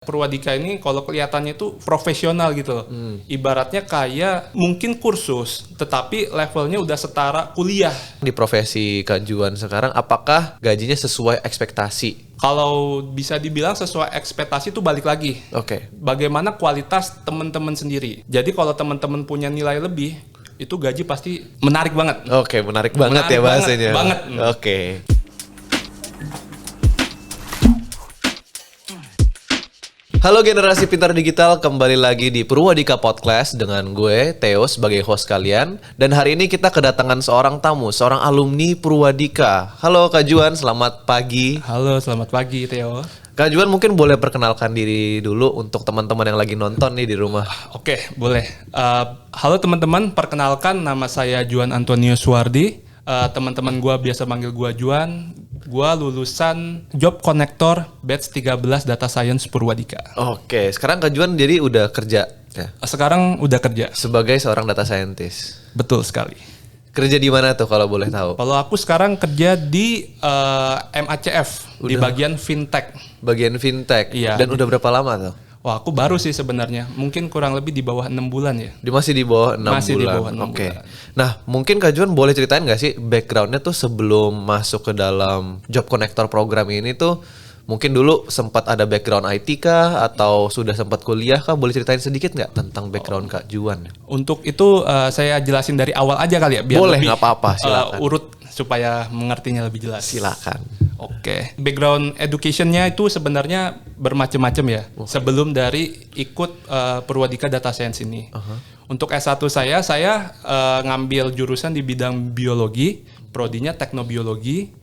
Purwadika ini kalau kelihatannya itu profesional gitu loh. Ibaratnya kayak mungkin kursus, tetapi levelnya udah setara kuliah. Di profesi Kak Juan sekarang, apakah gajinya sesuai ekspektasi? Kalau bisa dibilang sesuai ekspektasi itu balik lagi. Oke. Bagaimana kualitas teman-teman sendiri. Jadi kalau teman-teman punya nilai lebih, itu gaji pasti menarik banget. Oke, menarik banget ya bahasanya. Banget. Oke. Halo generasi pintar digital, kembali lagi di Purwadika Podcast dengan gue, Theo, sebagai host kalian. Dan hari ini kita kedatangan seorang tamu, seorang alumni Purwadika. Halo Kak Juan, selamat pagi. Halo, selamat pagi Theo. Kak Juan mungkin boleh perkenalkan diri dulu untuk teman-teman yang lagi nonton nih di rumah. Oke, boleh. Halo teman-teman, perkenalkan nama saya Juan Antonio Suwardi. Teman-teman gue biasa manggil gue Juan. Gue lulusan Job Connector batch 13 Data Science Purwadika. Oke, sekarang Kak Juan jadi udah kerja ya? Sekarang udah kerja. Sebagai seorang data scientist. Betul sekali. Kerja di mana tuh kalau boleh tahu? Kalau aku sekarang kerja di MACF, di bagian fintech. Bagian fintech. Iya. Dan udah berapa lama tuh? Wah, aku baru sih sebenarnya. Mungkin kurang lebih di bawah 6 bulan ya. Masih di bawah 6 Masih bulan. di bawah 6 Oke. bulan. Nah, mungkin Kak Juan boleh ceritain nggak sih backgroundnya tuh sebelum masuk ke dalam Job Connector program ini tuh mungkin dulu sempat ada background IT kah atau sudah sempat kuliah kah? Boleh ceritain sedikit nggak tentang background Kak Juan? Untuk itu saya jelasin dari awal aja kali ya. Biar Boleh, lebih nggak apa-apa, silakan. urut supaya mengertinya lebih jelas. Silakan. Oke, background education-nya itu sebenarnya bermacam-macam ya. Sebelum dari ikut Purwadika Data Science ini. Untuk S1 saya ngambil jurusan di bidang biologi, prodinya teknobiologi.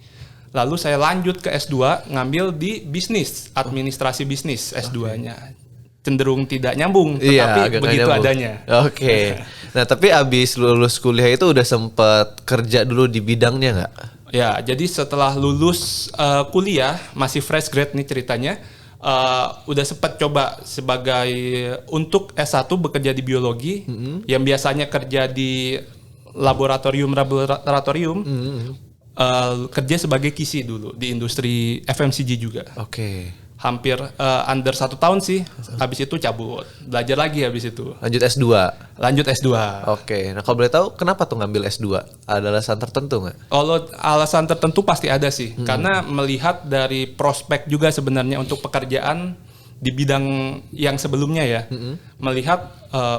Lalu saya lanjut ke S2 ngambil di bisnis, administrasi bisnis S2-nya. Cenderung tidak nyambung, tetapi begitu adanya. Oke. Nah, tapi abis lulus kuliah itu udah sempet kerja dulu di bidangnya nggak? Ya, jadi setelah lulus kuliah, masih fresh grade nih ceritanya, udah sempat coba sebagai untuk S1 bekerja di biologi, yang biasanya kerja di laboratorium, kerja sebagai QC dulu di industri FMCG juga. Oke. Hampir under 1 tahun sih, habis itu cabut, belajar lagi habis itu. Lanjut S2? Lanjut S2. Oke, nah kalau boleh tahu kenapa tuh ngambil S2? Ada alasan tertentu nggak? Kalau alasan tertentu pasti ada sih, karena melihat dari prospek juga sebenarnya untuk pekerjaan di bidang yang sebelumnya ya, melihat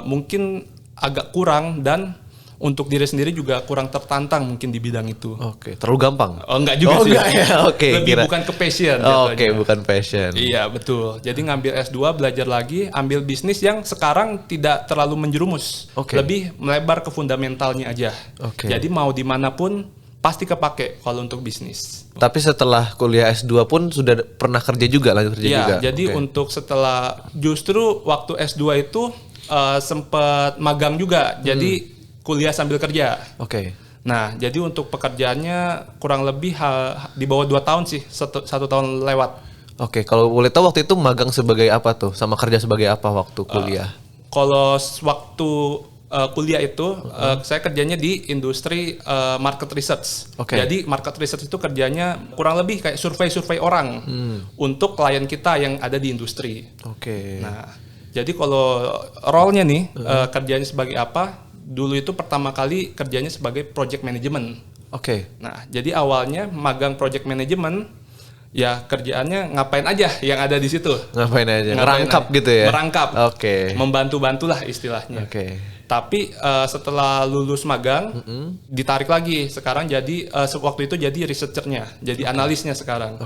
mungkin agak kurang dan untuk diri sendiri juga kurang tertantang mungkin di bidang itu. Oke, terlalu gampang? Oh enggak juga sih. Enggak ya, oke. Lebih bukan ke passion. Oke, bukan passion. Iya betul. Jadi ngambil S2 belajar lagi, ambil bisnis yang sekarang tidak terlalu menjerumus. Lebih melebar ke fundamentalnya aja. Jadi mau dimanapun pasti kepake kalau untuk bisnis. Tapi setelah kuliah S2 pun sudah pernah kerja juga, lanjut kerja juga? Iya, jadi untuk setelah justru waktu S2 itu sempat magang juga. Jadi kuliah sambil kerja. Oke. Nah, jadi untuk pekerjaannya kurang lebih di bawah 2 tahun sih, 1 tahun lewat. Oke, kalau boleh tahu waktu itu magang sebagai apa tuh? Sama kerja sebagai apa waktu kuliah? Kalau waktu kuliah itu, saya kerjanya di industri market research. Jadi market research itu kerjanya kurang lebih kayak survei-survei orang untuk klien kita yang ada di industri. Nah, jadi kalau role-nya nih, kerjanya sebagai apa? Dulu itu pertama kali kerjanya sebagai project management. Nah, jadi awalnya magang project management, ya kerjaannya ngapain aja yang ada di situ. Ngapain aja? Merangkap gitu ya? Merangkap. Membantu-bantulah istilahnya. Tapi setelah lulus magang, ditarik lagi. Sekarang jadi, waktu itu jadi researchernya, jadi analisnya sekarang.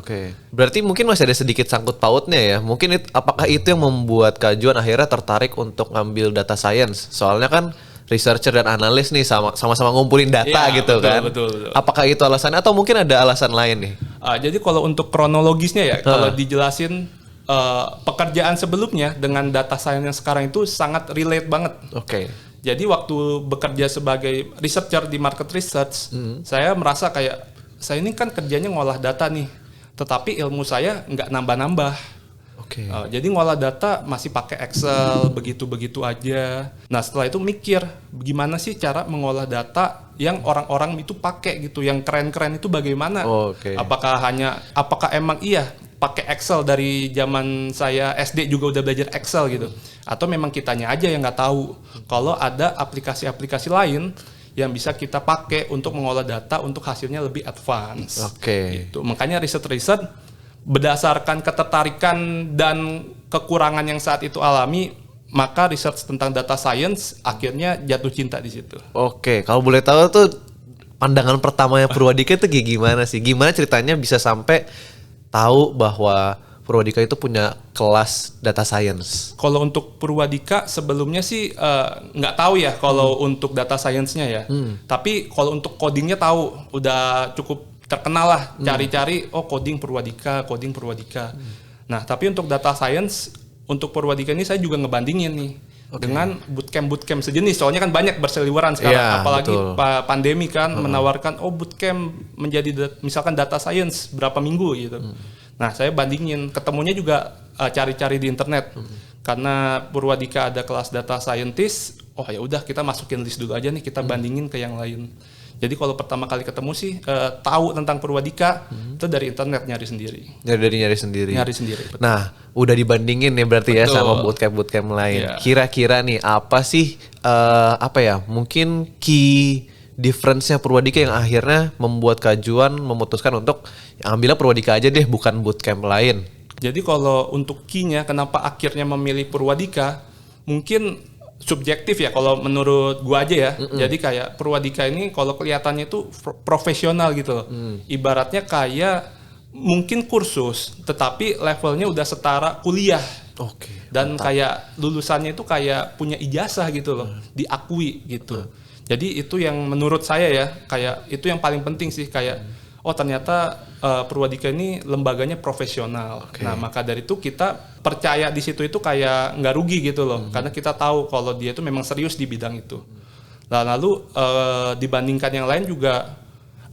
Berarti mungkin masih ada sedikit sangkut pautnya ya? Mungkin apakah itu yang membuat Kak Juan akhirnya tertarik untuk ngambil data science? Soalnya kan researcher dan analis nih sama-sama ngumpulin data gitu, betul, kan? Betul. Apakah itu alasannya atau mungkin ada alasan lain nih? Jadi kalau untuk kronologisnya ya, kalau dijelasin pekerjaan sebelumnya dengan data science yang sekarang itu sangat relate banget. Jadi waktu bekerja sebagai researcher di market research, saya merasa kayak saya ini kan kerjanya ngolah data nih, tetapi ilmu saya nggak nambah-nambah. Jadi ngolah data masih pakai Excel begitu-begitu aja. Nah setelah itu mikir gimana sih cara mengolah data yang orang-orang itu pakai gitu, yang keren-keren itu bagaimana? Apakah emang iya pakai Excel dari zaman saya SD juga udah belajar Excel gitu. Atau memang kitanya aja yang nggak tahu kalau ada aplikasi-aplikasi lain yang bisa kita pakai untuk mengolah data untuk hasilnya lebih advance. Gitu. Makanya riset-riset berdasarkan ketertarikan dan kekurangan yang saat itu alami, maka research tentang data science akhirnya jatuh cinta di situ. Kalau boleh tahu tuh pandangan pertamanya Purwadika itu gimana sih? Gimana ceritanya bisa sampai tahu bahwa Purwadika itu punya kelas data science? Kalau untuk Purwadika sebelumnya sih nggak tahu ya kalau untuk data science-nya ya. Tapi kalau untuk codingnya tahu, udah cukup terkenal lah. Cari-cari, coding Purwadika. Nah, tapi untuk data science, untuk Purwadika ini saya juga ngebandingin nih dengan bootcamp sejenis. Soalnya kan banyak berseliweran sekarang, apalagi pandemi kan menawarkan bootcamp menjadi misalkan data science berapa minggu gitu. Nah, saya bandingin, ketemunya juga cari-cari di internet. Karena Purwadika ada kelas data scientist, ya udah kita masukin list dulu aja nih, kita bandingin ke yang lain. Jadi kalau pertama kali ketemu sih tahu tentang Purwadika itu dari internet nyari sendiri. Nyari sendiri. Betul. Nah, udah dibandingin ya berarti ya sama bootcamp lain. Yeah. Kira-kira nih apa sih mungkin key difference-nya Purwadika yang akhirnya membuat Kak Juan memutuskan untuk ambilnya Purwadika aja deh, bukan bootcamp lain. Jadi kalau untuk key-nya kenapa akhirnya memilih Purwadika, mungkin subjektif ya kalau menurut gua aja ya. Jadi kayak Purwadika ini kalau kelihatannya itu profesional gitu loh. Ibaratnya kayak mungkin kursus tetapi levelnya udah setara kuliah. Dan mantap. Kayak lulusannya itu kayak punya ijazah gitu loh, diakui gitu. Jadi itu yang menurut saya ya, kayak itu yang paling penting sih, kayak ternyata Purwadika ini lembaganya profesional. Nah, maka dari itu kita percaya di situ itu kayak nggak rugi gitu loh, karena kita tahu kalau dia itu memang serius di bidang itu. Nah, lalu dibandingkan yang lain juga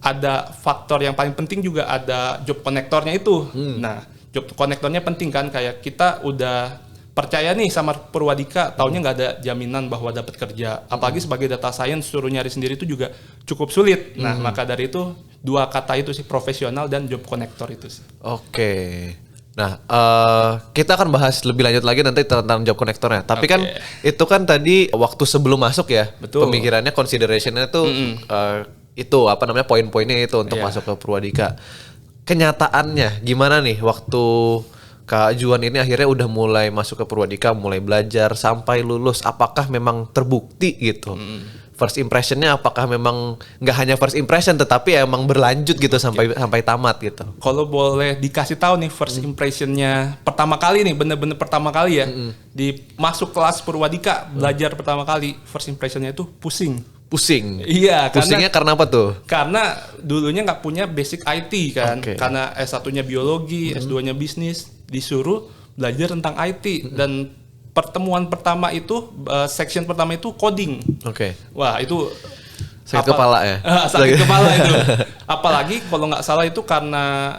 ada faktor yang paling penting, juga ada job connectornya itu. Nah, job connectornya penting kan, kayak kita udah percaya nih sama Purwadika, taunya nggak ada jaminan bahwa dapat kerja. Apalagi sebagai data science suruh nyari sendiri itu juga cukup sulit. Nah, maka dari itu dua kata itu sih, profesional dan job connector itu sih. Nah, kita akan bahas lebih lanjut lagi nanti tentang job connectornya. Tapi kan itu kan tadi waktu sebelum masuk ya. Betul. Pemikirannya, considerationnya tuh itu poin-poinnya itu untuk masuk ke Purwadika. Kenyataannya gimana nih waktu Kak Juan ini akhirnya udah mulai masuk ke Purwadika, mulai belajar sampai lulus, apakah memang terbukti gitu? First impressionnya apakah memang nggak hanya first impression tetapi emang berlanjut gitu sampai tamat gitu? Kalau boleh dikasih tahu nih first impressionnya pertama kali nih, bener-bener pertama kali ya, di masuk kelas Purwadika, belajar pertama kali, first impressionnya itu pusing. Iya. Pusingnya karena apa tuh? Karena dulunya nggak punya basic IT kan. Karena S1-nya biologi, S2-nya bisnis, disuruh belajar tentang IT. Dan pertemuan pertama itu, section pertama itu coding. Wah, itu sakit kepala ya? Sakit kepala itu. Apalagi kalau nggak salah itu karena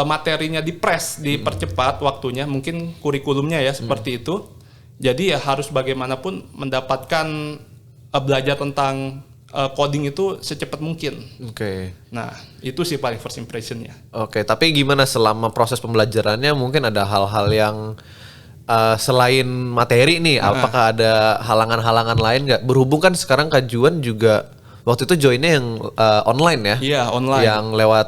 materinya dipercepat waktunya, mungkin kurikulumnya ya seperti itu. Jadi ya harus bagaimanapun mendapatkan belajar tentang coding itu secepat mungkin. Nah, itu sih paling first impressionnya. Tapi gimana selama proses pembelajarannya, mungkin ada hal-hal yang selain materi nih, apakah ada halangan-halangan lain nggak? Berhubung kan sekarang Kak Juan juga waktu itu joinnya yang online ya? Iya, online. Yang lewat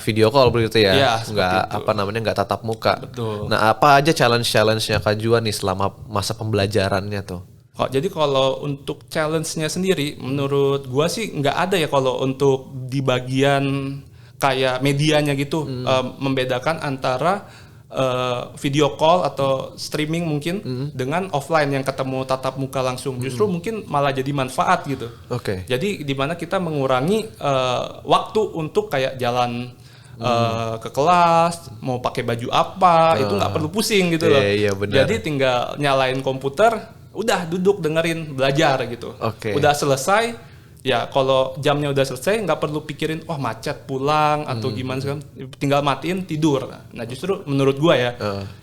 video call begitu ya? Iya, nggak tatap muka. Betul. Nah, apa aja challenge-nya Kak Juan nih selama masa pembelajarannya tuh? Jadi kalau untuk challenge-nya sendiri, menurut gua sih nggak ada ya kalau untuk di bagian kayak medianya gitu, membedakan antara video call atau streaming mungkin dengan offline yang ketemu tatap muka langsung. Justru mungkin malah jadi manfaat gitu. Jadi di mana kita mengurangi waktu untuk kayak jalan ke kelas, mau pakai baju apa, itu nggak perlu pusing gitu loh. Jadi tinggal nyalain komputer, udah duduk dengerin, belajar gitu. Udah selesai, ya kalau jamnya udah selesai nggak perlu pikirin macet pulang atau gimana kan, tinggal matiin tidur. Nah, justru menurut gua ya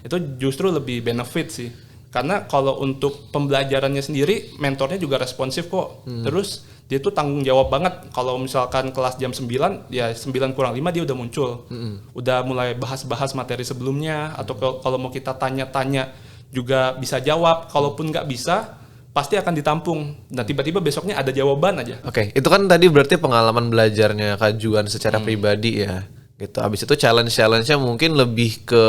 itu justru lebih benefit sih, karena kalau untuk pembelajarannya sendiri mentornya juga responsif kok. Terus dia tuh tanggung jawab banget. Kalau misalkan kelas jam 9, ya 9 kurang 5 dia udah muncul. Udah mulai bahas-bahas materi sebelumnya, atau kalau mau kita tanya-tanya juga bisa jawab. Kalaupun nggak bisa, pasti akan ditampung. Nah tiba-tiba besoknya ada jawaban aja. Oke, itu kan tadi berarti pengalaman belajarnya Kak Juan secara pribadi ya. Gitu. Abis itu challenge-nya mungkin lebih ke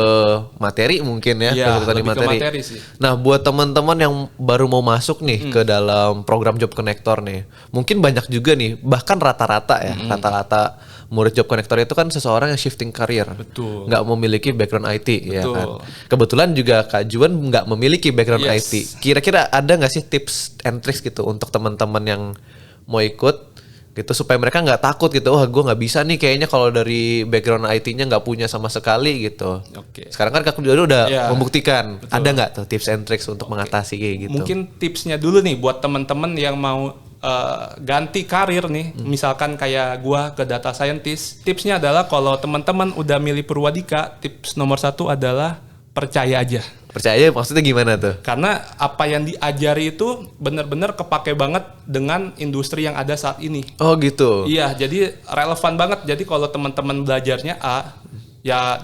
materi mungkin ya, Iya, tadi lebih ke materi sih. Nah, buat teman-teman yang baru mau masuk nih ke dalam program Job Connector nih, mungkin banyak juga nih, bahkan rata-rata rata-rata murid Job Connector itu kan seseorang yang shifting career, Betul. nggak memiliki background IT, ya Betul. kan. Kebetulan juga Kak Juan nggak memiliki background Yes. IT. Kira-kira ada nggak sih tips and tricks gitu untuk teman-teman yang mau ikut? Gitu supaya mereka nggak takut gitu, wah gue nggak bisa nih kayaknya kalau dari background IT-nya nggak punya sama sekali gitu. Oke. Sekarang kan Kak Juan udah Ya, membuktikan, betul. ada nggak tuh tips and tricks untuk mengatasi kayak gitu? Mungkin tipsnya dulu nih buat teman-teman yang mau ganti karir nih, misalkan kayak gua ke data scientist. Tipsnya adalah kalau teman-teman udah milih Purwadika, tips nomor 1 adalah percaya aja. Percaya maksudnya gimana tuh? Karena apa yang diajari itu benar-benar kepake banget dengan industri yang ada saat ini. Oh gitu. Iya, jadi relevan banget. Jadi kalau teman-teman belajarnya A, ya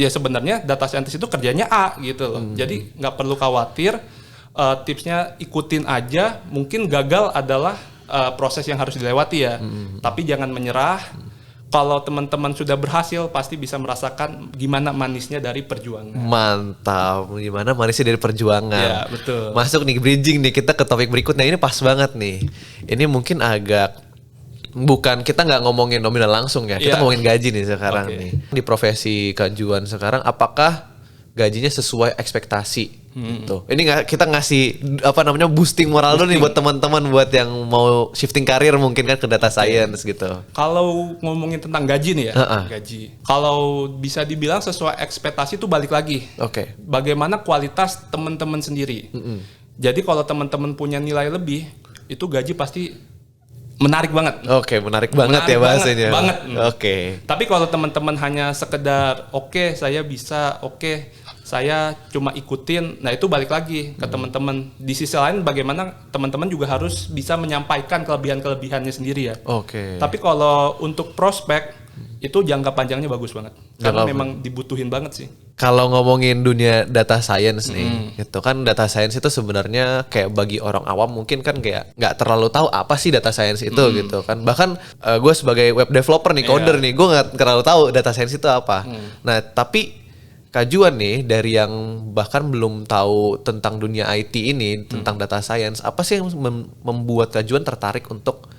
sebenarnya data scientist itu kerjanya A gitu loh. Jadi nggak perlu khawatir. Tipsnya ikutin aja. Mungkin gagal adalah proses yang harus dilewati ya. Tapi jangan menyerah. Kalau teman-teman sudah berhasil, pasti bisa merasakan gimana manisnya dari perjuangan. Mantap, gimana manisnya dari perjuangan. Ya, betul. Masuk nih, bridging nih, kita ke topik berikutnya. Ini pas banget nih. Ini mungkin agak, bukan, kita nggak ngomongin nominal langsung ya. Kita Iya. ngomongin gaji nih sekarang Oke. nih. Di profesi Kak Juan sekarang, apakah gajinya sesuai ekspektasi? Gitu. Ini kita ngasih boosting moral dulu nih buat teman-teman buat yang mau shifting karir mungkin kan ke data science gitu. Kalau ngomongin tentang gaji nih ya, gaji. Kalau bisa dibilang sesuai ekspektasi itu balik lagi. Oke. Bagaimana kualitas teman-teman sendiri. Jadi kalau teman-teman punya nilai lebih, itu gaji pasti menarik banget. Oke, menarik banget ya bahasanya. Banget. Oke. Tapi kalau teman-teman hanya sekedar oke, saya bisa, oke, saya cuma ikutin, nah itu balik lagi ke teman-teman. Di sisi lain bagaimana teman-teman juga harus bisa menyampaikan kelebihan-kelebihannya sendiri ya. Oke. Tapi kalau untuk prospek itu jangka panjangnya bagus banget. Karena Jangka memang dibutuhin banget sih. Kalau ngomongin dunia data science nih, gitu kan data science itu sebenarnya kayak bagi orang awam mungkin kan kayak nggak terlalu tahu apa sih data science itu gitu kan. Bahkan gue sebagai web developer nih, coder nih, gue nggak terlalu tahu data science itu apa. Nah tapi Kak Juan nih dari yang bahkan belum tahu tentang dunia IT ini, tentang data science, apa sih yang membuat Kak Juan tertarik untuk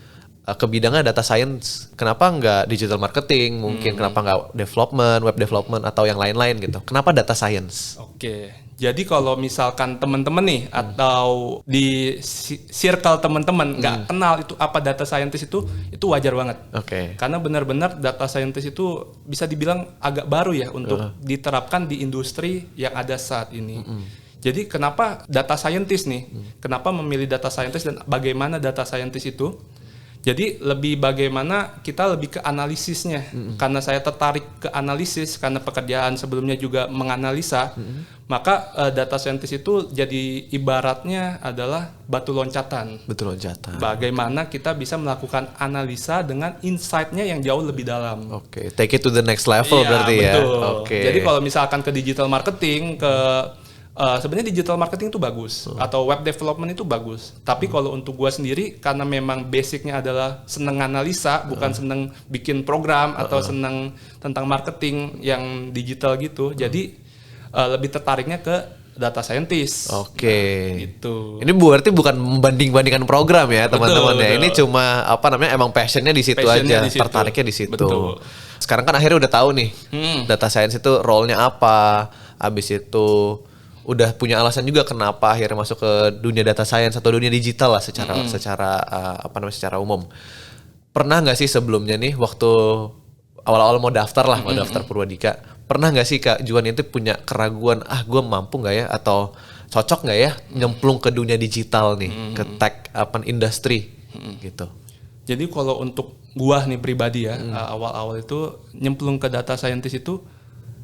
ke bidangnya data science? Kenapa nggak digital marketing? Mungkin kenapa nggak development, web development atau yang lain-lain gitu? Kenapa data science? Oke. Jadi kalau misalkan teman-teman nih atau di circle teman-teman nggak kenal itu apa data scientist itu wajar banget. Oke. Karena benar-benar data scientist itu bisa dibilang agak baru ya untuk diterapkan di industri yang ada saat ini. Jadi kenapa data scientist nih? Kenapa memilih data scientist dan bagaimana data scientist itu? Jadi lebih bagaimana kita lebih ke analisisnya. Karena saya tertarik ke analisis karena pekerjaan sebelumnya juga menganalisa, maka data scientist itu jadi ibaratnya adalah batu loncatan. Betul loncatan. Bagaimana kita bisa melakukan analisa dengan insight-nya yang jauh lebih dalam. Oke, take it to the next level berarti ya. Betul. Oke. Jadi kalau misalkan ke digital marketing, sebenarnya digital marketing itu bagus atau web development itu bagus. Tapi kalau untuk gua sendiri karena memang basicnya adalah seneng analisa, bukan seneng bikin program atau seneng tentang marketing yang digital gitu. Jadi lebih tertariknya ke data scientist. Oke. Nah, gitu. Ini berarti bukan membanding-bandingkan program ya teman-teman ya. betul. Ini cuma emang passionnya di situ Passionnya aja, di situ. tertariknya di situ. Betul. Sekarang kan akhirnya udah tahu nih data science itu role-nya apa. Abis itu udah punya alasan juga kenapa akhirnya masuk ke dunia data science atau dunia digital lah secara umum. Pernah nggak sih sebelumnya nih waktu awal-awal mau daftar Purwadika, pernah nggak sih Kak Juan itu punya keraguan, gue mampu nggak ya atau cocok nggak ya nyemplung ke dunia digital nih, ke tech industri gitu? Jadi kalau untuk gua nih pribadi ya, awal-awal itu nyemplung ke data scientist itu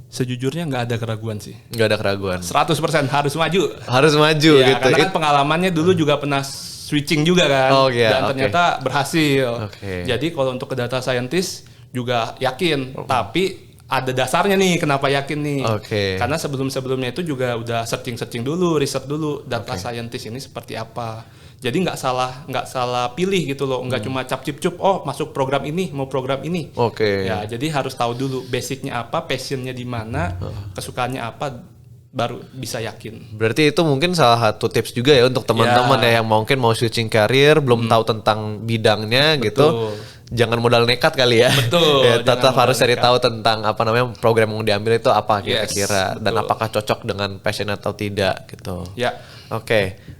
sejujurnya nggak ada keraguan sih. Nggak ada keraguan. 100% harus maju. Harus maju Ya, gitu. karena kan pengalamannya dulu juga pernah switching juga kan, dan ternyata berhasil. Jadi kalau untuk ke data scientist juga yakin, tapi ada dasarnya nih kenapa yakin nih. Karena sebelumnya itu juga udah searching dulu, riset dulu data scientist ini seperti apa. Jadi nggak salah pilih gitu loh, nggak cuma cap-cip-cup, oh masuk program ini, mau program ini. Ya, jadi harus tahu dulu basicnya apa, passionnya di mana, kesukaannya apa, baru bisa yakin. Berarti itu mungkin salah satu tips juga ya untuk teman-teman ya yang mungkin mau switching karir, belum tahu tentang bidangnya gitu. Jangan modal nekat kali ya. Ya, tetap harus cari tahu tentang apa namanya program yang diambil itu apa kira-kira dan apakah cocok dengan passion atau tidak gitu.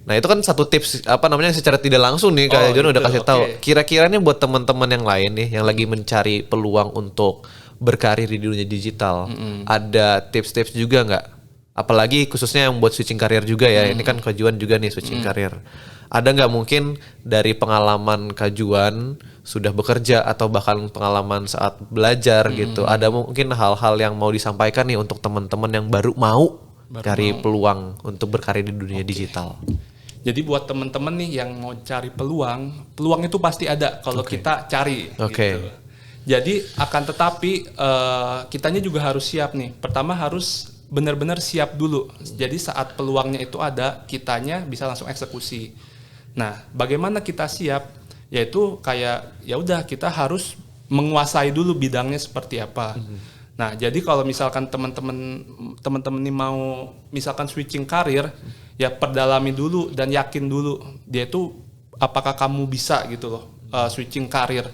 Nah itu kan satu tips apa namanya secara tidak langsung nih Kak John udah kasih tahu. Kira-kira nih buat teman-teman yang lain nih yang lagi mencari peluang untuk berkarir di dunia digital, ada tips-tips juga nggak? Apalagi khususnya yang buat switching karir juga ya. Ini kan Kak Juan juga nih switching karir. Ada nggak mungkin dari pengalaman Kak Juan sudah bekerja atau bahkan pengalaman saat belajar gitu, ada mungkin hal-hal yang mau disampaikan nih untuk teman-teman yang baru mau cari peluang untuk berkarir di dunia digital. Jadi buat teman-teman nih yang mau cari peluang itu pasti ada kalau kita cari. Gitu. Jadi akan tetapi kitanya juga harus siap nih. Pertama harus benar-benar siap dulu. Jadi saat peluangnya itu ada, kitanya bisa langsung eksekusi. Nah, bagaimana kita siap? Yaitu kayak ya udah kita harus menguasai dulu bidangnya seperti apa. Nah, jadi kalau misalkan teman-teman ini mau misalkan switching karir, ya perdalami dulu dan yakin dulu dia itu apakah kamu bisa gitu loh switching karir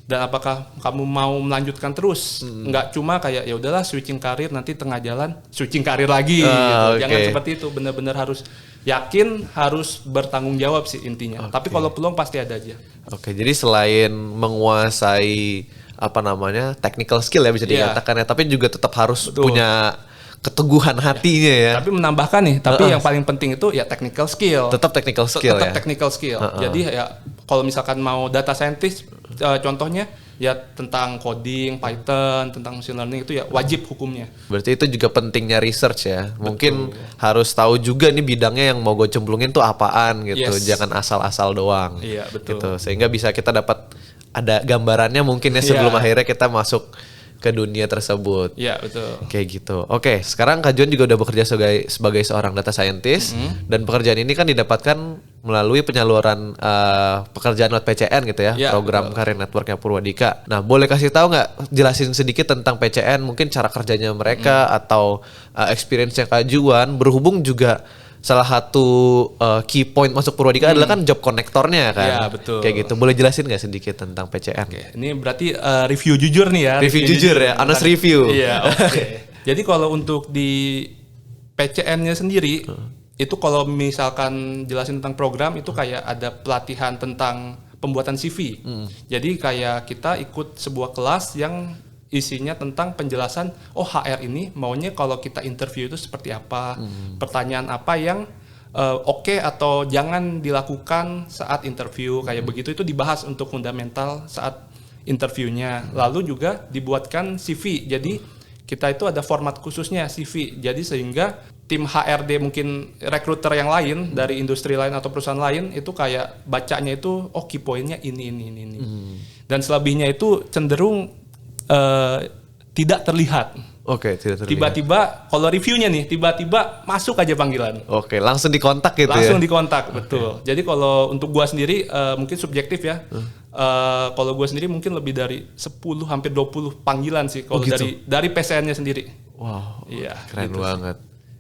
dan apakah kamu mau melanjutkan terus, nggak cuma kayak ya udahlah switching karir nanti tengah jalan switching karir lagi. Gitu. Jangan seperti itu, benar-benar harus yakin, harus bertanggung jawab sih intinya. Tapi kalau peluang pasti ada aja. Jadi selain menguasai apa namanya technical skill ya bisa dikatakan ya, tapi juga tetap harus punya keteguhan hatinya ya. Tapi menambahkan nih, yang paling penting itu ya technical skill. Tetap technical skill ya. Technical skill. Jadi ya kalau misalkan mau data scientist contohnya ya tentang coding, Python, tentang machine learning itu ya wajib hukumnya. Berarti itu juga pentingnya research ya. Mungkin harus tahu juga nih bidangnya yang mau gue cemplungin tuh apaan gitu. Jangan asal-asal doang. Iya, betul. Gitu. Sehingga bisa kita dapat ada gambarannya mungkin ya sebelum akhirnya kita masuk ke dunia tersebut. Iya, betul. Kayak gitu. Oke, sekarang Kak John juga udah bekerja sebagai seorang data scientist dan pekerjaan ini kan didapatkan melalui penyaluran pekerjaan lewat PCN gitu ya, program Career Network-nya Purwadika. Nah, boleh kasih tahu nggak, jelasin sedikit tentang PCN, mungkin cara kerjanya mereka atau experience-nya Kak Juan, berhubung juga salah satu key point masuk Purwadika adalah kan job connectornya kan. Iya, betul. Kayak gitu. Boleh jelasin nggak sedikit tentang PCN? Ini berarti review jujur nih ya. Review jujur ya, honest review. Iya, Jadi kalau untuk di PCN-nya sendiri, itu kalau misalkan jelasin tentang program, itu kayak ada pelatihan tentang pembuatan CV. Jadi kayak kita ikut sebuah kelas yang isinya tentang penjelasan, HR ini maunya kalau kita interview itu seperti apa, pertanyaan apa yang oke atau jangan dilakukan saat interview, kayak begitu itu dibahas untuk fundamental saat interviewnya. Lalu juga dibuatkan CV, jadi kita itu ada format khususnya CV, jadi sehingga tim HRD mungkin rekruter yang lain dari industri lain atau perusahaan lain itu kayak bacanya itu key point-nya ini. Dan selebihnya itu cenderung tidak terlihat. Tidak terlihat. Tiba-tiba kalau reviewnya nih, tiba-tiba masuk aja panggilan. Langsung dikontak gitu langsung dikontak, betul. Jadi kalau untuk gua sendiri mungkin subjektif ya. Kalau gua sendiri mungkin lebih dari 10 hampir 20 panggilan sih kalau gitu? dari PCN-nya sendiri. Wow. Iya, keren gitu banget.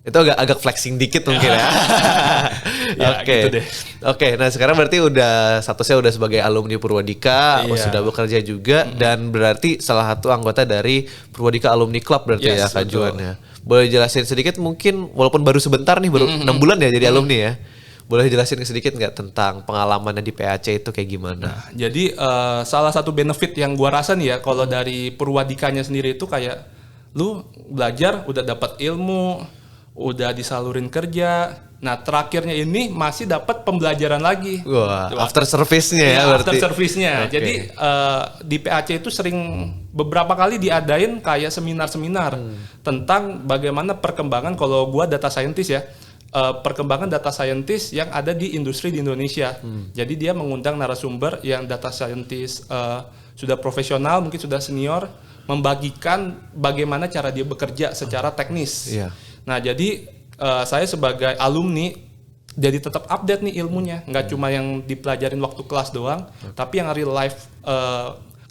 Itu agak flexing dikit mungkin ya. Gitu deh. Nah sekarang berarti statusnya udah sebagai alumni Purwadika, sudah bekerja juga dan berarti salah satu anggota dari Purwadika Alumni Club berarti ya Kak Juan ya. Boleh jelasin sedikit mungkin walaupun baru sebentar nih, baru 6 bulan ya jadi alumni ya. Boleh jelasin sedikit nggak tentang pengalamannya di PAC itu kayak gimana? Nah, jadi salah satu benefit yang gua rasa nih ya kalau dari Purwadikanya sendiri itu kayak lu belajar udah dapat ilmu, udah disalurin kerja. Nah, terakhirnya ini masih dapat pembelajaran lagi. Wah, after service-nya ya berarti. After service-nya. Jadi di PAC itu sering beberapa kali diadain kayak seminar-seminar tentang bagaimana perkembangan, kalau gua data scientist ya, perkembangan data scientist yang ada di industri di Indonesia. Jadi dia mengundang narasumber yang data scientist sudah profesional, mungkin sudah senior, membagikan bagaimana cara dia bekerja secara teknis. Nah, jadi saya sebagai alumni jadi tetap update nih ilmunya, nggak cuma yang dipelajarin waktu kelas doang, tapi yang real life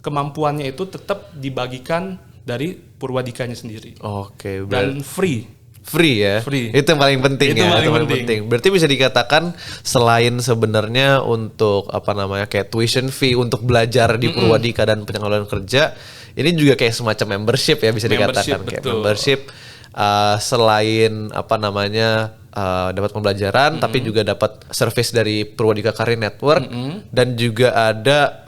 kemampuannya itu tetap dibagikan dari Purwadikanya sendiri. Oke, dan free ya. Free. Itu yang paling penting itu ya. paling penting. Berarti bisa dikatakan selain sebenarnya untuk kayak tuition fee untuk belajar di Purwadika dan penanggulangan kerja, ini juga kayak semacam membership ya, bisa dikatakan kayak membership. Selain dapat pembelajaran, tapi juga dapat service dari Purwadika Career Network, dan juga ada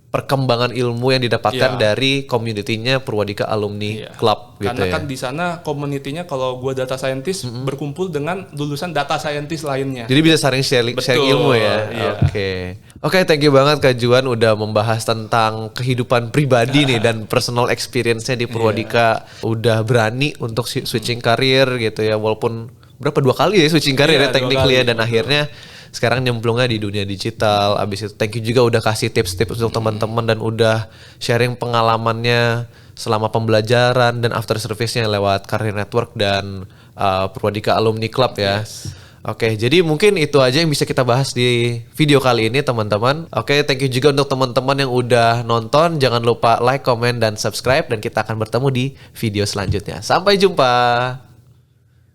perkembangan ilmu yang didapatkan dari community-nya Purwadika Alumni Club gitu. Karena kan di sana community-nya kalau gua data scientist berkumpul dengan lulusan data scientist lainnya. Jadi bisa sharing ilmu ya. Oke, thank you banget Kak Juan udah membahas tentang kehidupan pribadi nih dan personal experience-nya di Purwadika. Udah berani untuk switching karir gitu ya, walaupun berapa 2 kali ya switching karir ya technically ya, dan akhirnya sekarang nyemplungnya di dunia digital. Abis itu thank you juga udah kasih tips-tips untuk teman-teman dan udah sharing pengalamannya selama pembelajaran dan after service-nya lewat Career Network dan Purwadika Alumni Club ya. Oke, jadi mungkin itu aja yang bisa kita bahas di video kali ini teman-teman. Oke, thank you juga untuk teman-teman yang udah nonton. Jangan lupa like, comment, dan subscribe, dan kita akan bertemu di video selanjutnya. Sampai jumpa.